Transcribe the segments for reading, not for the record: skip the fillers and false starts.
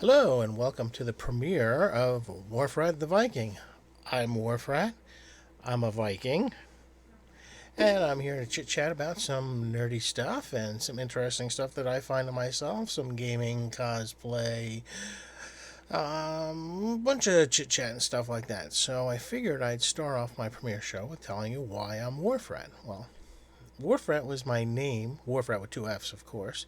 Hello and welcome to the premiere of WharffRat the Viking. I'm WharffRat. I'm a Viking, and I'm here to chit chat about some nerdy stuff and some interesting stuff that I find to myself, some gaming, cosplay, a bunch of chit chat and stuff like that. So I figured I'd start off my premiere show with telling you why I'm WharffRat. Well, WharffRat was my name, WharffRat with two F's, of course,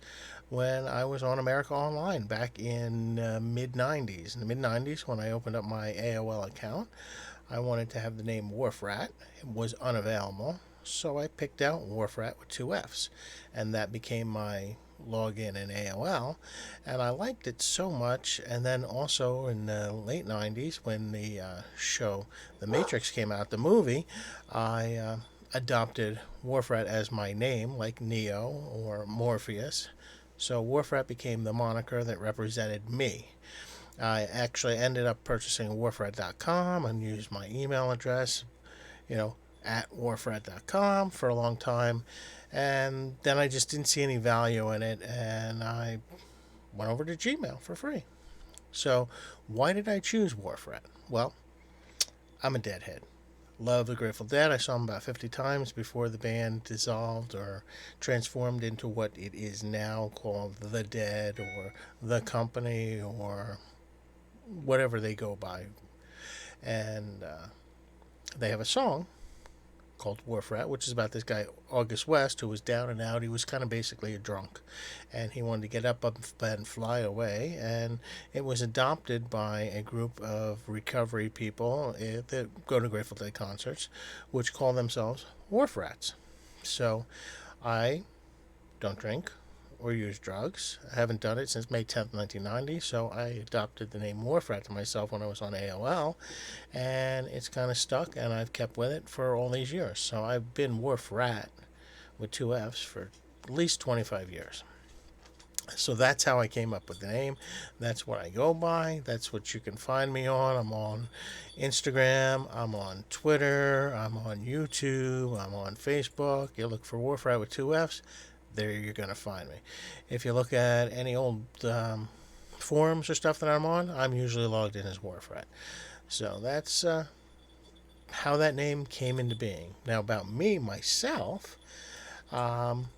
when I was on America Online back in mid 90s. In the mid 90s, when I opened up my AOL account, I wanted to have the name WharffRat. It was unavailable, so I picked out WharffRat with two F's, and that became my login in AOL, and I liked it so much. And then also in the late 90s, when the show The Matrix came out, the movie, I adopted WharffRat as my name, like Neo or Morpheus. So WharffRat became the moniker that represented me. I actually ended up purchasing WharffRat.com and used my email address, at WharffRat.com for a long time. And then I just didn't see any value in it, and I went over to Gmail for free. So why did I choose WharffRat? Well, I'm a deadhead. Love the Grateful Dead. I saw them about 50 times before the band dissolved or transformed into what it is now called The Dead or The Company or whatever they go by. And they have a song called WharffRat, which is about this guy, August West, who was down and out. He was kind of basically a drunk, and he wanted to get up and fly away. And it was adopted by a group of recovery people that go to Grateful Dead concerts, which call themselves WharffRats. So I don't drink or use drugs. I haven't done it since May 10th, 1990, so I adopted the name WharffRat to myself when I was on AOL, and it's kind of stuck, and I've kept with it for all these years. So I've been WharffRat with two F's for at least 25 years. So that's how I came up with the name. That's what I go by. That's what you can find me on. I'm on Instagram. I'm on Twitter. I'm on YouTube. I'm on Facebook. You look for WharffRat with two F's. There you're going to find me. If you look at any old forums or stuff that I'm on, I'm usually logged in as WharffRat. So that's how that name came into being. Now, about me, myself, I'm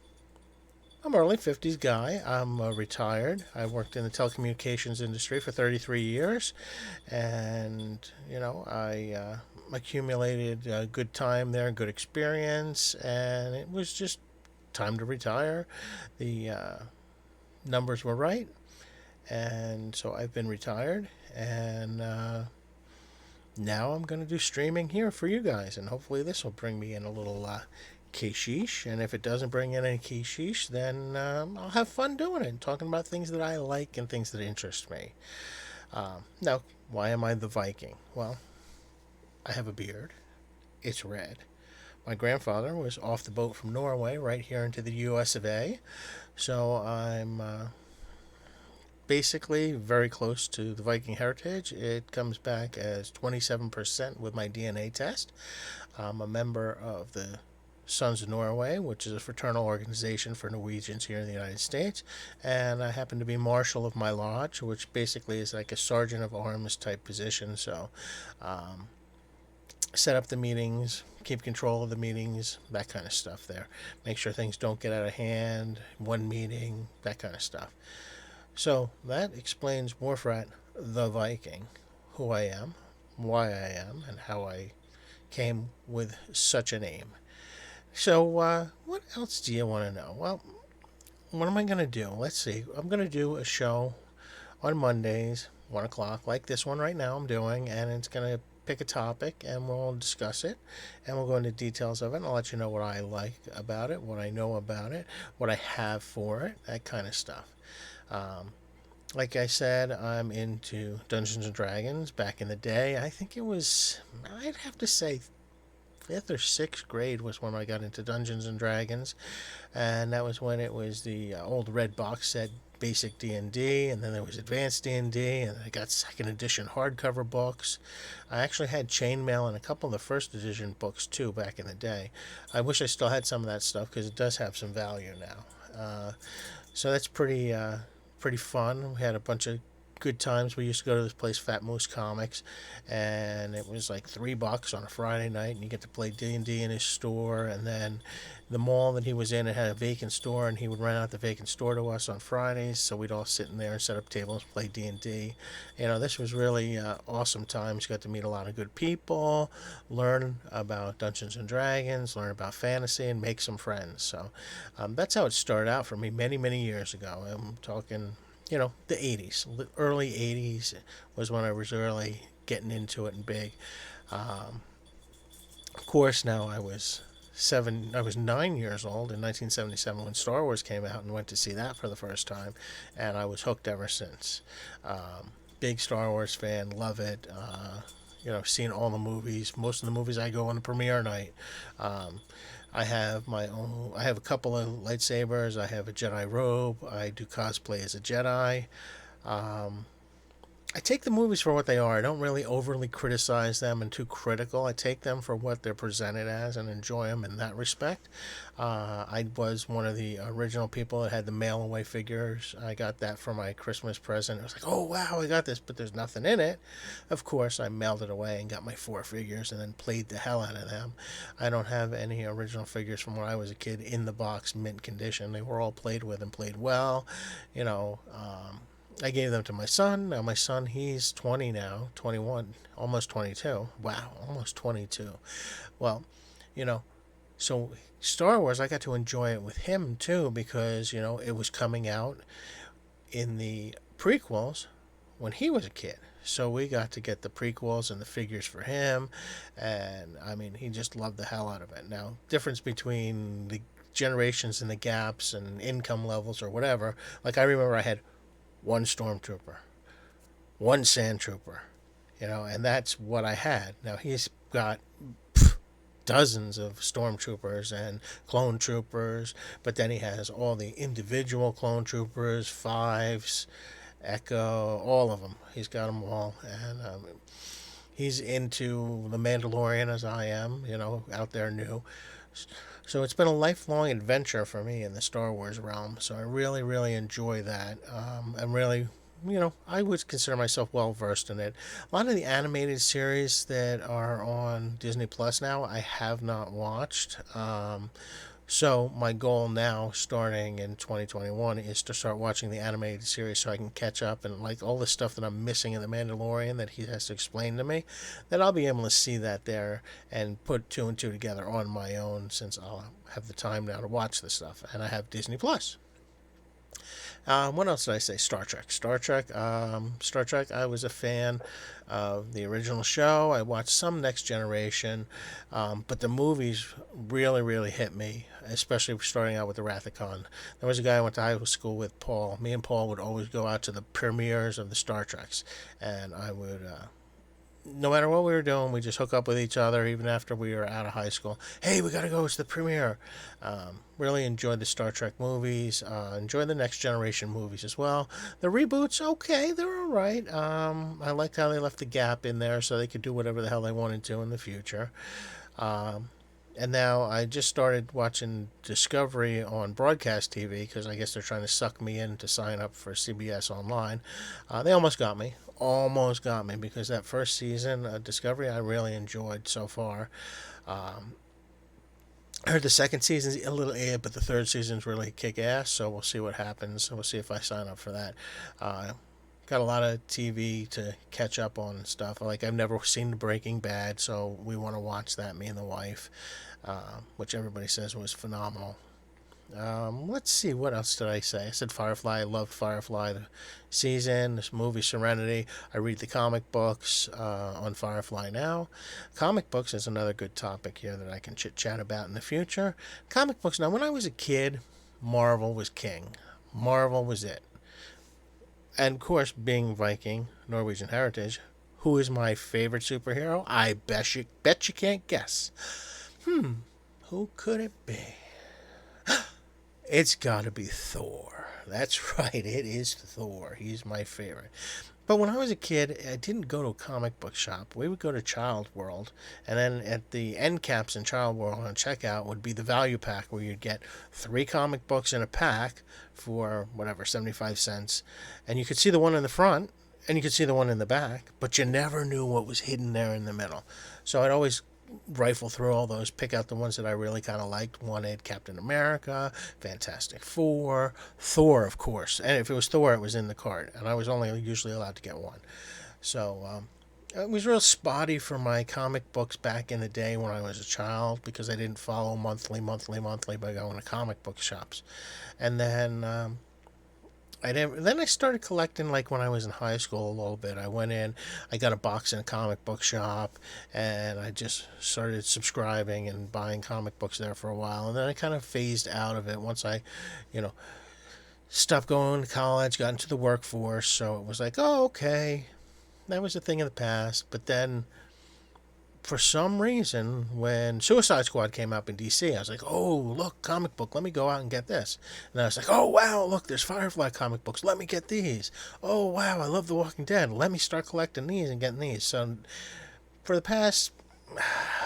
an early 50s guy. I'm retired. I worked in the telecommunications industry for 33 years. And, I accumulated a good time there, good experience. And it was just time to retire. The numbers were right. And so I've been retired. And now I'm going to do streaming here for you guys. And hopefully this will bring me in a little keshish. And if it doesn't bring in any keshish, then I'll have fun doing it, talking about things that I like and things that interest me. Now, why am I the Viking? Well, I have a beard. It's red. My grandfather was off the boat from Norway right here into the US of A. So I'm basically very close to the Viking heritage. It comes back as 27% with my DNA test. I'm a member of the Sons of Norway, which is a fraternal organization for Norwegians here in the United States. And I happen to be marshal of my lodge, which basically is like a sergeant of arms type position. So set up the meetings, keep control of the meetings, that kind of stuff there. Make sure things don't get out of hand, one meeting, that kind of stuff. So that explains WharffRat the Viking, who I am, why I am, and how I came with such a name. So what else do you want to know? Well, what am I going to do? Let's see. I'm going to do a show on Mondays, 1 o'clock, like this one right now I'm doing, and it's going to pick a topic, and we'll discuss it, and we'll go into details of it, and I'll let you know what I like about it, what I know about it, what I have for it, that kind of stuff. Like I said, I'm into Dungeons and Dragons. Back in the day, I think it was, I'd have to say, 5th or 6th grade was when I got into Dungeons and Dragons, and that was when it was the old red box set basic D&D, and then there was advanced D&D, and I got second edition hardcover books. I actually had chainmail and a couple of the first edition books too back in the day. I wish I still had some of that stuff because it does have some value now. So that's pretty fun. We had a bunch of good times. We used to go to this place, Fat Moose Comics, and it was like $3 on a Friday night, and you get to play D&D in his store. And then the mall that he was in, it had a vacant store, and he would rent out the vacant store to us on Fridays. So we'd all sit in there and set up tables, play D&D. This was really awesome times. Got to meet a lot of good people, learn about Dungeons and Dragons, learn about fantasy, and make some friends. So that's how it started out for me many, many years ago. I'm talking, the 80s, early 80s was when I was really getting into it and big. Of course, now I was 9 years old in 1977 when Star Wars came out, and went to see that for the first time, and I was hooked ever since. Big Star Wars fan, love it. Seen all the movies. Most of the movies I go on the premiere night. I have my own. I have a couple of lightsabers. I have a Jedi robe. I do cosplay as a Jedi. Um, I take the movies for what they are. I don't really overly criticize them and too critical. I take them for what they're presented as and enjoy them in that respect. I was one of the original people that had the mail away figures. I got that for my Christmas present. I was like, oh wow, I got this, but there's nothing in it. Of course, I mailed it away and got my 4 figures and then played the hell out of them. I don't have any original figures from when I was a kid in the box, mint condition. They were all played with and played well. You know, I gave them to my son. Now my son, he's 20 now, 21, almost 22. Wow, almost 22. Well, you know, so Star Wars, I got to enjoy it with him too because, it was coming out in the prequels when he was a kid. So we got to get the prequels and the figures for him. And I mean, he just loved the hell out of it. Now, difference between the generations and the gaps and income levels or whatever. Like I remember I had one stormtrooper, one sand trooper, and that's what I had. Now he's got dozens of stormtroopers and clone troopers, but then he has all the individual clone troopers, fives, Echo, all of them. He's got them all, and he's into the Mandalorian as I am, out there new. So it's been a lifelong adventure for me in the Star Wars realm. So I really, really enjoy that. I'm really, I would consider myself well versed in it. A lot of the animated series that are on Disney Plus now, I have not watched. So my goal now, starting in 2021, is to start watching the animated series so I can catch up and like all the stuff that I'm missing in The Mandalorian that he has to explain to me, that I'll be able to see that there and put two and two together on my own since I'll have the time now to watch this stuff. And I have Disney Plus. What else did I say? Star Trek. Star Trek. I was a fan of the original show. I watched some Next Generation, but the movies really, really hit me, especially starting out with the Wrath of Khan. There was a guy I went to high school with, Paul. Me and Paul would always go out to the premieres of the Star Treks, and I would no matter what we were doing, we just hook up with each other even after we were out of high school. Hey, we got to go. It's the premiere. Really enjoyed the Star Trek movies. Enjoyed the Next Generation movies as well. The reboots, okay, they're all right. I liked how they left the gap in there so they could do whatever the hell they wanted to in the future. And now I just started watching Discovery on broadcast TV because I guess they're trying to suck me in to sign up for CBS Online. They almost got me. Because that first season of Discovery I really enjoyed so far. I heard the second season's a little but the third season's really kick ass, so we'll see what happens. We'll see if I sign up for that. Got a lot of TV to catch up on and stuff. Like, I've never seen Breaking Bad, so we want to watch that, me and the wife, which everybody says was phenomenal. Let's see, what else did I say? I said Firefly. I loved Firefly, the season, this movie Serenity. I read the comic books on Firefly now. Comic books is another good topic here that I can chit-chat about in the future. Comic books, now when I was a kid, Marvel was king. Marvel was it. And of course, being Viking, Norwegian heritage, who is my favorite superhero? I bet you can't guess. Who could it be? It's got to be Thor. That's right, it is Thor. He's my favorite. But when I was a kid, I didn't go to a comic book shop. We would go to Child World, and then at the end caps in Child World on checkout would be the value pack where you'd get 3 comic books in a pack for whatever, 75 cents. And you could see the one in the front, and you could see the one in the back, but you never knew what was hidden there in the middle. So I'd always rifle through all those, pick out the ones that I really kind of liked. Wanted Captain America, Fantastic Four, Thor, of course. And if it was Thor, it was in the cart, and I was only usually allowed to get one. So it was real spotty for my comic books back in the day when I was a child because I didn't follow monthly by going to comic book shops. And then I didn't. Then I started collecting like when I was in high school a little bit. I went in, I got a box in a comic book shop, and I just started subscribing and buying comic books there for a while. And then I kind of phased out of it once I, you know, stopped going to college, got into the workforce. So it was like, oh, okay, that was a thing of the past. But then for some reason, when Suicide Squad came up in DC, I was like, oh, look, comic book, let me go out and get this. And I was like, oh, wow, look, there's Firefly comic books, let me get these. Oh, wow, I love The Walking Dead, let me start collecting these and getting these. So for the past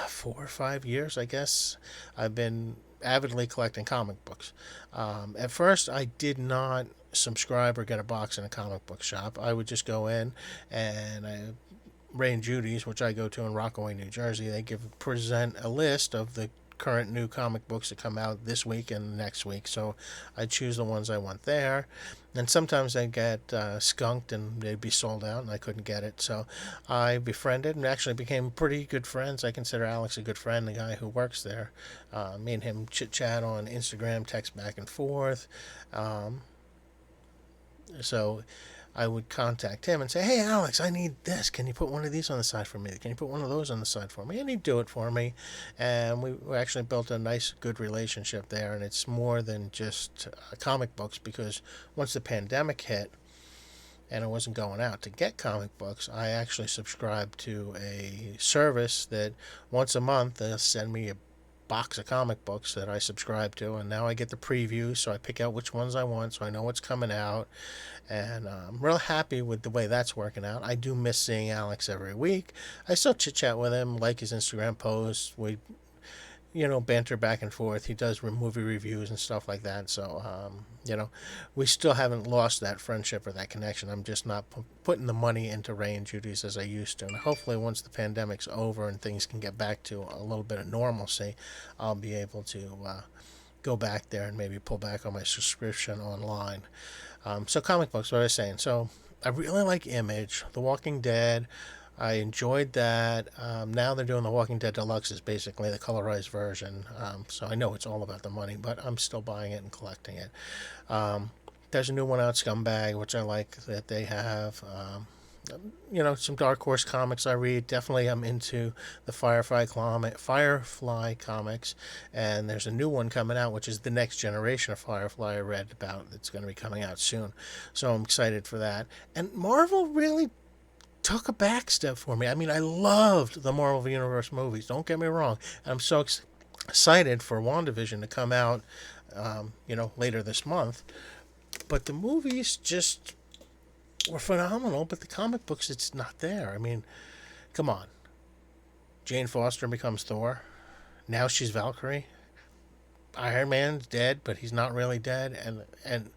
4 or 5 years, I guess, I've been avidly collecting comic books. At first, I did not subscribe or get a box in a comic book shop. I would just go in and Ray and Judy's, which I go to in Rockaway, New Jersey, they present a list of the current new comic books that come out this week and next week. So I choose the ones I want there. And sometimes they get skunked and they'd be sold out and I couldn't get it. So I befriended and actually became pretty good friends. I consider Alex a good friend, the guy who works there. Me and him chit chat on Instagram, text back and forth. Um, so I would contact him and say, hey, Alex, I need this. Can you put one of these on the side for me? Can you put one of those on the side for me? And he'd do it for me. And we actually built a nice, good relationship there. And it's more than just comic books because once the pandemic hit and I wasn't going out to get comic books, I actually subscribed to a service that once a month they'll send me a box of comic books that I subscribe to, and now I get the previews, so I pick out which ones I want, so I know what's coming out, and I'm real happy with the way that's working out. I do miss seeing Alex every week. I still chit chat with him, like his Instagram posts. We banter back and forth. He does movie reviews and stuff like that. So, we still haven't lost that friendship or that connection. I'm just not putting the money into Ray and Judy's as I used to. And hopefully, once the pandemic's over and things can get back to a little bit of normalcy, I'll be able to go back there and maybe pull back on my subscription online. So, comic books, what I was saying. So, I really like Image, The Walking Dead. I enjoyed that. Now they're doing The Walking Dead Deluxe, is basically the colorized version. So I know it's all about the money, but I'm still buying it and collecting it. There's a new one out, Scumbag, which I like that they have. Some Dark Horse comics I read. Definitely I'm into the Firefly comics, and there's a new one coming out, which is the next generation of Firefly I read about. That's going to be coming out soon. So I'm excited for that. And Marvel really took a back step for me. I mean, I loved the Marvel Universe movies. Don't get me wrong. I'm so excited for WandaVision to come out, later this month. But the movies just were phenomenal. But the comic books, it's not there. I mean, come on. Jane Foster becomes Thor. Now she's Valkyrie. Iron Man's dead, but he's not really dead. And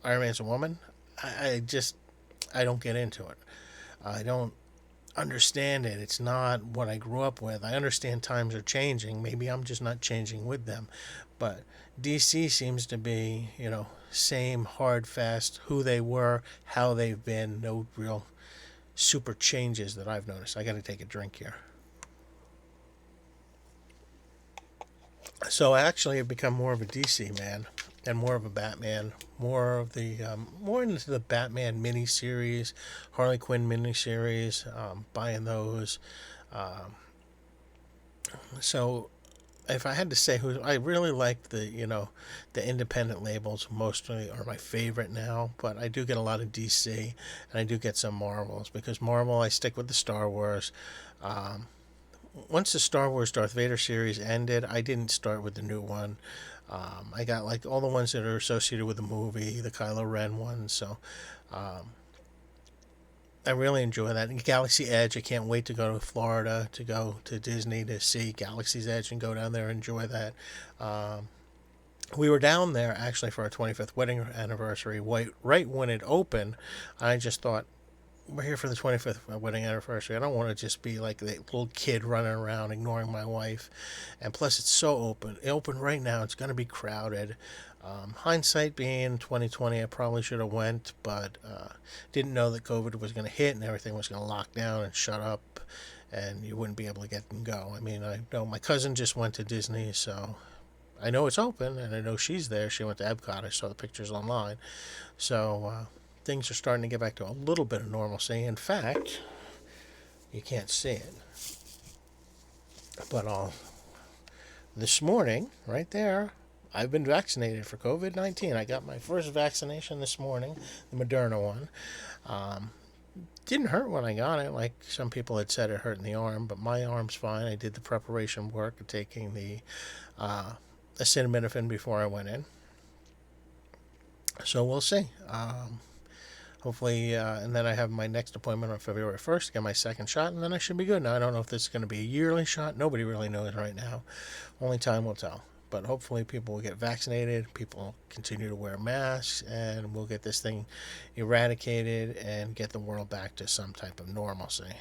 Iron Man's a woman. I don't get into it. I don't understand it. It's not what I grew up with. I understand times are changing. Maybe I'm just not changing with them. But DC seems to be, same hard, fast, who they were, how they've been. No real super changes that I've noticed. I got to take a drink here. So I actually have become more of a DC man and more of a Batman, more into the Batman miniseries, Harley Quinn miniseries, buying those. Um, so if I had to say who I really like, the independent labels mostly are my favorite now, but I do get a lot of DC and I do get some Marvels because Marvel I stick with the Star Wars. Um, Once the Star Wars Darth Vader series ended, I didn't start with the new one. I got like all the ones that are associated with the movie, the Kylo Ren ones. So um, I really enjoy that. And Galaxy Edge, I can't wait to go to Florida to go to Disney to see Galaxy's Edge and go down there and enjoy that. Um, We were down there actually for our 25th wedding anniversary. Right when it opened, I just thought, we're here for the 25th wedding anniversary. I don't want to just be like the little kid running around ignoring my wife. And plus, it's so open. Open right now. It's going to be crowded. Hindsight being 2020, I probably should have went, but didn't know that COVID was going to hit and everything was going to lock down and shut up, and you wouldn't be able to get and go. I mean, I know my cousin just went to Disney, so I know it's open, and I know she's there. She went to Epcot. I saw the pictures online. So things are starting to get back to a little bit of normalcy. In fact, you can't see it, but this morning, right there, I've been vaccinated for COVID-19. I got my first vaccination this morning, the Moderna one. Um, didn't hurt when I got it, like some people had said it hurt in the arm, but my arm's fine. I did the preparation work of taking the acetaminophen before I went in. So we'll see. Hopefully, and then I have my next appointment on February 1st to get my second shot, and then I should be good. Now, I don't know if this is going to be a yearly shot. Nobody really knows right now. Only time will tell. But hopefully, people will get vaccinated, people continue to wear masks, and we'll get this thing eradicated and get the world back to some type of normalcy.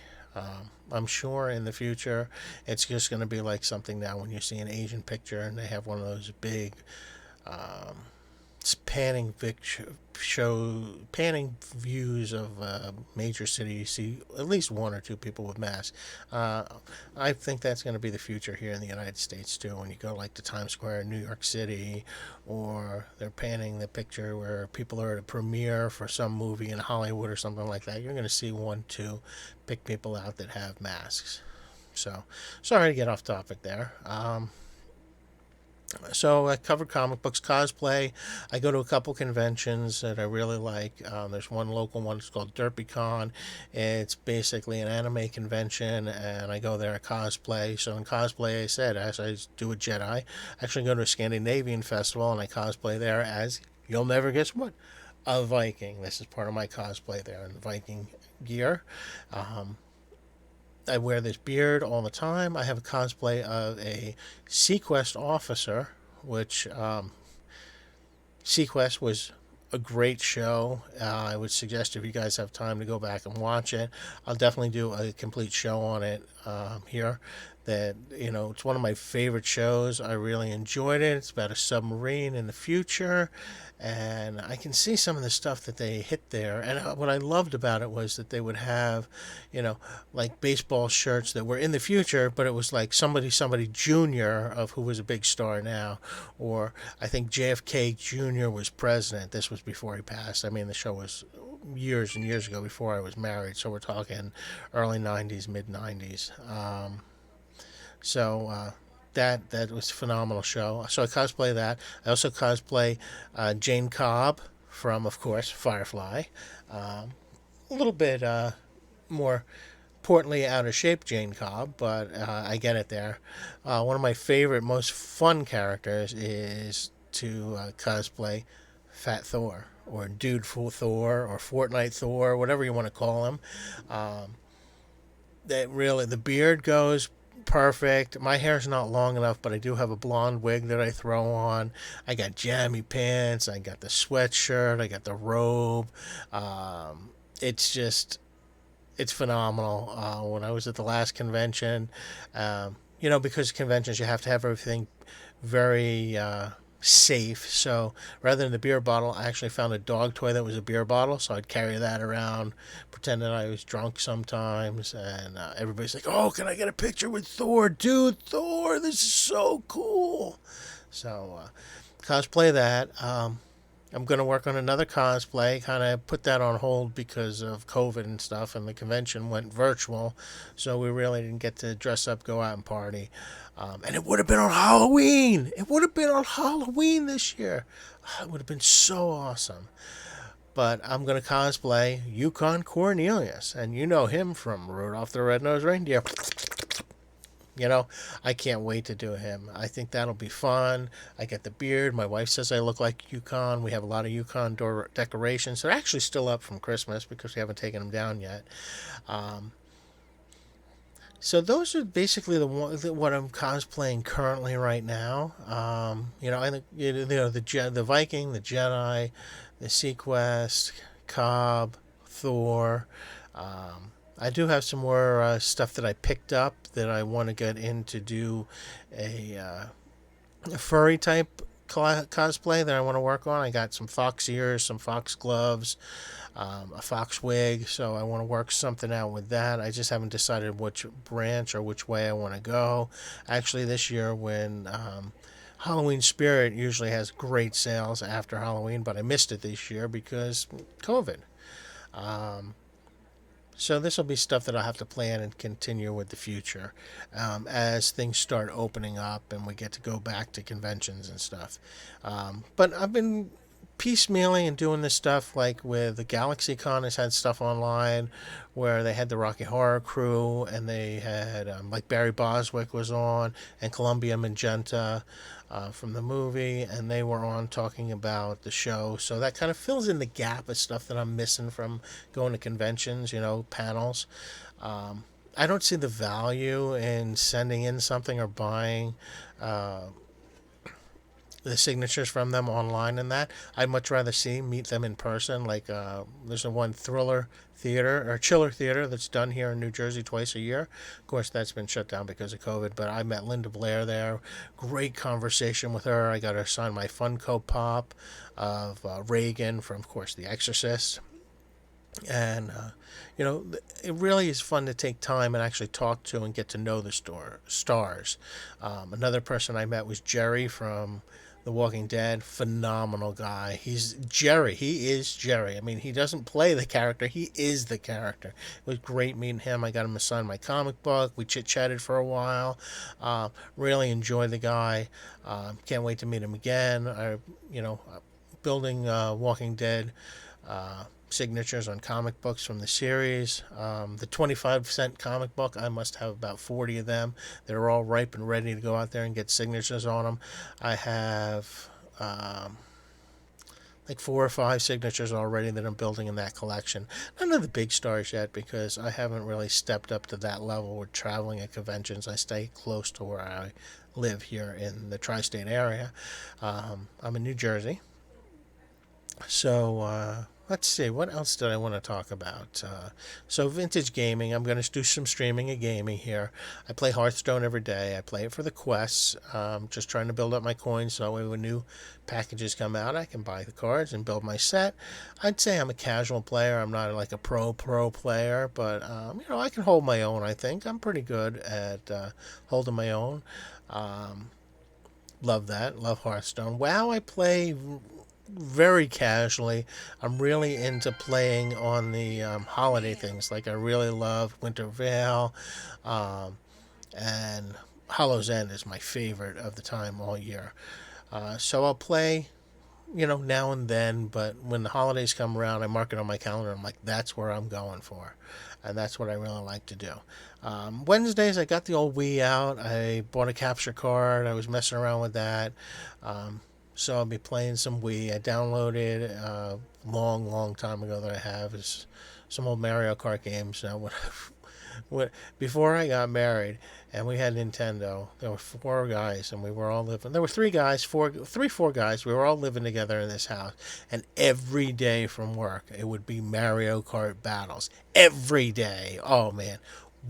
I'm sure in the future it's just going to be like something now when you see an Asian picture and they have one of those big um, panning panning views of major cities. You see at least one or two people with masks. I think that's going to be the future here in the United States too. When you go like to Times Square in New York City, or they're panning the picture where people are at a premiere for some movie in Hollywood or something like that, you're going to see one, two, pick people out that have masks. So, sorry to get off topic there. So I cover comic books, cosplay. I go to a couple conventions that I really like. There's one local one. It's called DerpyCon. It's basically an anime convention, and I go there to cosplay. So in cosplay, I said, as I do a Jedi, I actually go to a Scandinavian festival, and I cosplay there as, you'll never guess what, a Viking. This is part of my cosplay there in Viking gear. Um, I wear this beard all the time. I have a cosplay of a Sequest officer, which Sequest was a great show. I would suggest if you guys have time to go back and watch it. I'll definitely do a complete show on it here. That, it's one of my favorite shows. I really enjoyed it. It's about a submarine in the future, and I can see some of the stuff that they hit there. And what I loved about it was that they would have, like baseball shirts that were in the future, but it was like somebody junior of who was a big star now, or I think JFK Jr. was president. This was before he passed. I mean, the show was years and years ago, before I was married, so we're talking early 90s, mid 90s. That was a phenomenal show. So I cosplay that. I also cosplay Jane Cobb from, of course, Firefly. A little bit more portly, out of shape Jane Cobb, but I get it there. One of my favorite, most fun characters is to cosplay Fat Thor, or Dude Thor, or Fortnite Thor, whatever you want to call him. That really, the beard goes perfect. My hair's not long enough, but I do have a blonde wig that I throw on. I got jammy pants. I got the sweatshirt. I got the robe. It's just, it's phenomenal. When I was at the last convention, because conventions you have to have everything very safe. So rather than the beer bottle, I actually found a dog toy that was a beer bottle. So I'd carry that around, pretending I was drunk sometimes. And everybody's like, "Oh, can I get a picture with Thor? Dude, Thor, this is so cool." So cosplay that. I'm going to work on another cosplay. Kind of put that on hold because of COVID and stuff, and the convention went virtual, so we really didn't get to dress up, go out and party. And it would have been on Halloween. It would have been on Halloween this year. It would have been so awesome. But I'm going to cosplay Yukon Cornelius, and you know him from Rudolph the Red-Nosed Reindeer. I can't wait to do him. I think that'll be fun. I get the beard. My wife says I look like Yukon. We have a lot of Yukon decorations. They're actually still up from Christmas because we haven't taken them down yet. So those are basically what I'm cosplaying currently right now. I think the Viking, the Jedi, the Sequest, Cobb, Thor. I do have some more stuff that I picked up that I want to get in to do a furry type cosplay that I want to work on. I got some fox ears, some fox gloves, a fox wig, so I want to work something out with that. I just haven't decided which branch or which way I want to go. Actually, this year when Halloween Spirit usually has great sales after Halloween, but I missed it this year because COVID. Um, so this will be stuff that I'll have to plan and continue with the future as things start opening up and we get to go back to conventions and stuff. But I've been piecemealing and doing this stuff like with the GalaxyCon has had stuff online where they had the Rocky Horror crew and they had like Barry Boswick was on and Columbia Magenta from the movie, and they were on talking about the show. So that kind of fills in the gap of stuff that I'm missing from going to conventions, panels. I don't see the value in sending in something or buying uh, the signatures from them online and that. I'd much rather meet them in person. Like there's a one Thriller Theater or Chiller Theater that's done here in New Jersey twice a year. Of course, that's been shut down because of COVID. But I met Linda Blair there. Great conversation with her. I got her sign my Funko Pop of Reagan from, of course, The Exorcist. And it really is fun to take time and actually talk to and get to know the stars. Another person I met was Jerry from The Walking Dead. Phenomenal guy. He's Jerry. He is Jerry. I mean, he doesn't play the character. He is the character. It was great meeting him. I got him to sign my comic book. We chit-chatted for a while. Really enjoyed the guy. Can't wait to meet him again. Building Walking Dead signatures on comic books from the series. The 25-cent comic book, I must have about 40 of them. They're all ripe and ready to go out there and get signatures on them. I have like 4 or 5 signatures already that I'm building in that collection. None of the big stars yet because I haven't really stepped up to that level with traveling at conventions. I stay close to where I live here in the tri-state area. I'm in New Jersey. So let's see, what else did I want to talk about? So vintage gaming, I'm going to do some streaming of gaming here. I play Hearthstone every day. I play it for the quests. Just trying to build up my coins so that way when new packages come out, I can buy the cards and build my set. I'd say I'm a casual player. I'm not like a pro player, but I can hold my own. I think I'm pretty good at holding my own. Love that. Love Hearthstone. WoW, I play very casually. I'm really into playing on the holiday things. Like I really love Winter Veil, and Hollow's End is my favorite of the time all year. So I'll play, now and then. But when the holidays come around, I mark it on my calendar. I'm like, that's where I'm going for, and that's what I really like to do. Wednesdays, I got the old Wii out. I bought a capture card. I was messing around with that. So I'll be playing some Wii. I downloaded a long time ago that I have is some old Mario Kart games. Now, before I got married and we had Nintendo, there were 4 guys and we were all living. There were 3 guys, 4 guys. We were all living together in this house, and every day from work it would be Mario Kart battles. Every day. Oh man,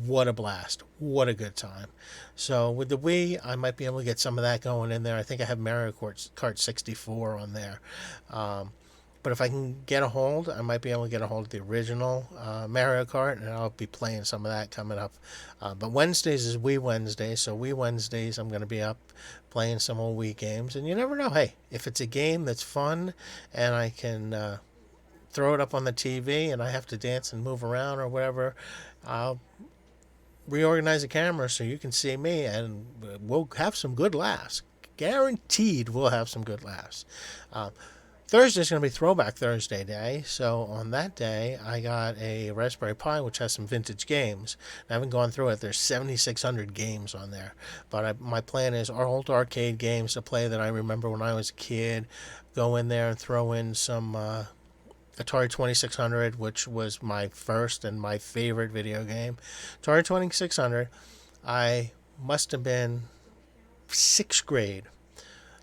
what a blast. What a good time. So with the Wii, I might be able to get some of that going in there. I think I have Mario Kart 64 on there. But if I can get a hold, I might be able to get a hold of the original Mario Kart, and I'll be playing some of that coming up. But Wednesdays is Wii Wednesday, so Wii Wednesdays I'm going to be up playing some old Wii games. And you never know, hey, if it's a game that's fun and I can throw it up on the TV and I have to dance and move around or whatever, I'll reorganize the camera so you can see me, and we'll have some good laughs. Guaranteed we'll have some good laughs. Thursday's going to be Throwback Thursday day, so on that day I got a Raspberry Pi which has some vintage games. I haven't gone through it. There's 7,600 games on there, but my plan is our old arcade games to play that I remember when I was a kid. Go in there and throw in some Atari 2600, which was my first and my favorite video game. Atari 2600, I must have been 6th grade.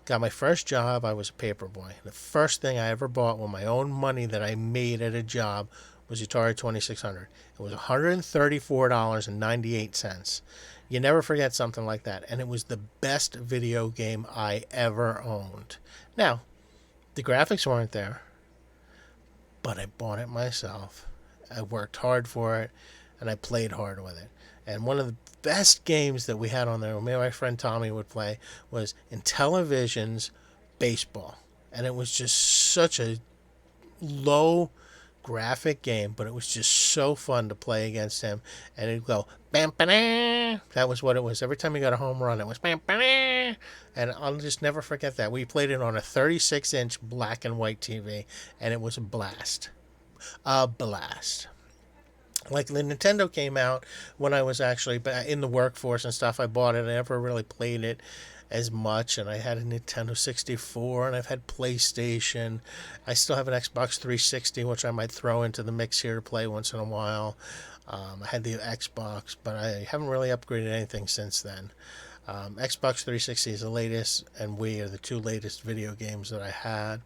Got my first job. I was a paper boy. The first thing I ever bought with my own money that I made at a job was Atari 2600. It was $134.98. You never forget something like that. And it was the best video game I ever owned. Now, the graphics weren't there, but I bought it myself. I worked hard for it, and I played hard with it. And one of the best games that we had on there, me and my friend Tommy would play, was Intellivision's Baseball. And it was just such a low graphic game, but it was just so fun to play against him. And it'd go, bam, ba-da. That was what it was. Every time he got a home run, it was bam, ba-da. And I'll just never forget that. We played it on a 36-inch black and white TV, and it was a blast. A blast. Like the Nintendo came out when I was actually in the workforce and stuff. I bought it. I never really played it as much, and I had a Nintendo 64, and I've had PlayStation. I still have an Xbox 360, which I might throw into the mix here to play once in a while. I had the Xbox, but I haven't really upgraded anything since then. Xbox 360 is the latest, and Wii are the two latest video games that I had.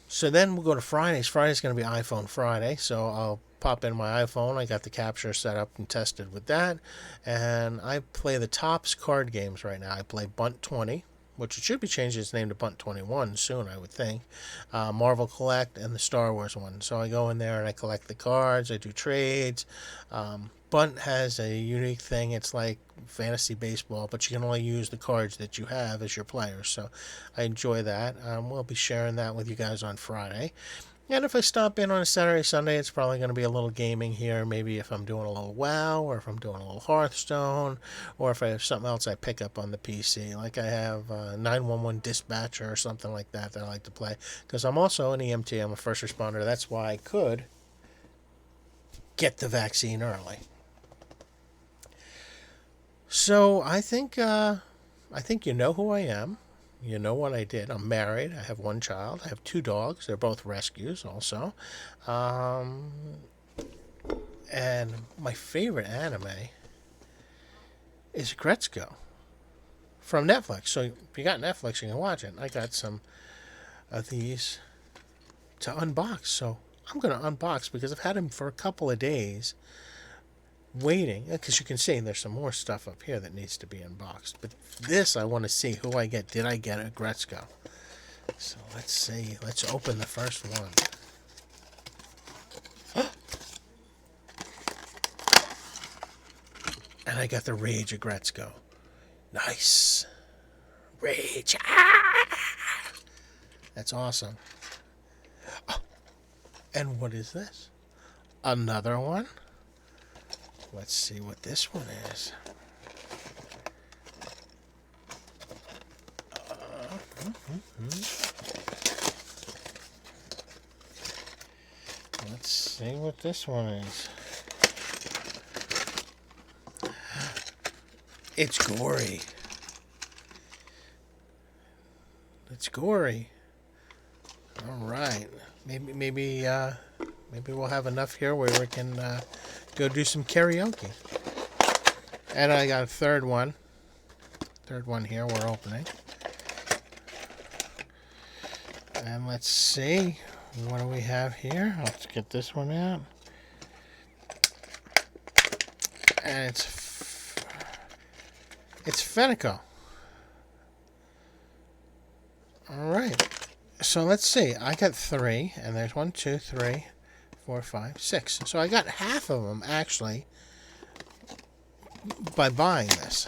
So then we'll go to Fridays. Friday's going to be iPhone Friday, so I'll pop in my iPhone. I got the capture set up and tested with that, and I play the Topps card games right now. I play Bunt 20, which it should be changing its name to Bunt 21 soon, I would think. Marvel Collect and the Star Wars one. So I go in there and I collect the cards. I do trades. Bunt has a unique thing. It's like fantasy baseball, but you can only use the cards that you have as your players. So I enjoy that. We'll be sharing that with you guys on Friday. And if I stop in on a Saturday, Sunday, it's probably going to be a little gaming here. Maybe if I'm doing a little WoW, or if I'm doing a little Hearthstone, or if I have something else I pick up on the PC. Like I have 911 Dispatcher or something like that I like to play. Because I'm also an EMT. I'm a first responder. That's why I could get the vaccine early. So I think you know who I am. You know what I did. I'm married. I have one child. I have 2 dogs. They're both rescues also. And my favorite anime is Gretzko from Netflix. So if you got Netflix, you can watch it. I got some of these to unbox. So I'm going to unbox because I've had them for a couple of days waiting, because you can see there's some more stuff up here that needs to be unboxed. But this, I want to see who I get. Did I get a Gretzko? So let's see. Let's open the first one. And I got the Rage of Gretzko. Nice. Rage. That's awesome. Oh. And what is this? Another one? Let's see what this one is. Let's see what this one is. It's gory. It's gory. All right. Maybe we'll have enough here where we can go do some karaoke. And I got a third one. Third one here we're opening. And let's see. What do we have here? Let's get this one out. And it's Fenico. All right. So let's see. I got 3, and there's 1, 2, 3, 4, 5, 6. So I got half of them actually by buying this.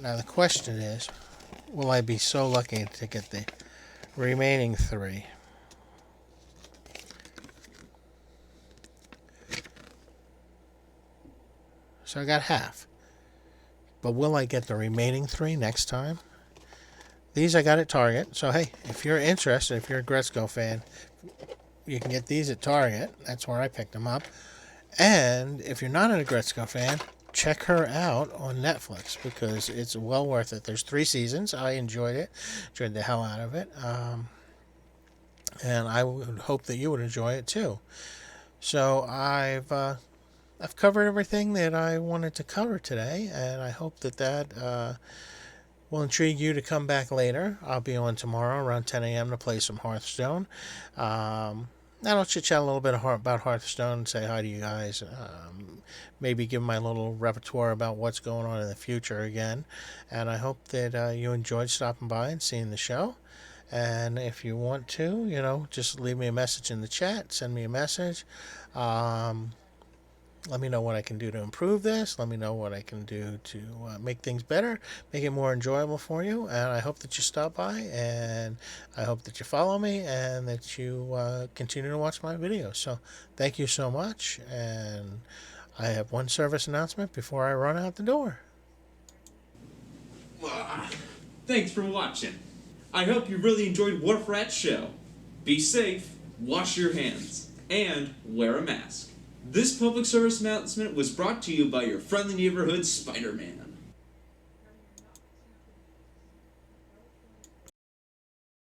Now the question is, will I be so lucky to get the remaining 3? So I got half. But will I get the remaining 3 next time? These I got at Target. So, hey, if you're interested, if you're a Gretzko fan, you can get these at Target. That's where I picked them up. And if you're not a Gretzko fan, check her out on Netflix because it's well worth it. There's 3 seasons. I enjoyed it. Enjoyed the hell out of it. and I would hope that you would enjoy it too. So I've covered everything that I wanted to cover today, and I hope that will intrigue you to come back later. I'll be on tomorrow around 10 a.m. to play some Hearthstone. And I'll chit chat a little bit about Hearthstone and say hi to you guys. Maybe give my little repertoire about what's going on in the future again. And I hope that you enjoyed stopping by and seeing the show. And if you want to, just leave me a message in the chat, send me a message. Um, Let me know what I can do to improve this. Let me know what I can do to make things better, make it more enjoyable for you. And I hope that you stop by, and I hope that you follow me, and that you continue to watch my videos. So thank you so much. And I have one service announcement before I run out the door. Thanks for watching. I hope you really enjoyed WharffRat's show. Be safe, wash your hands, and wear a mask. This public service announcement was brought to you by your friendly neighborhood Spider-Man.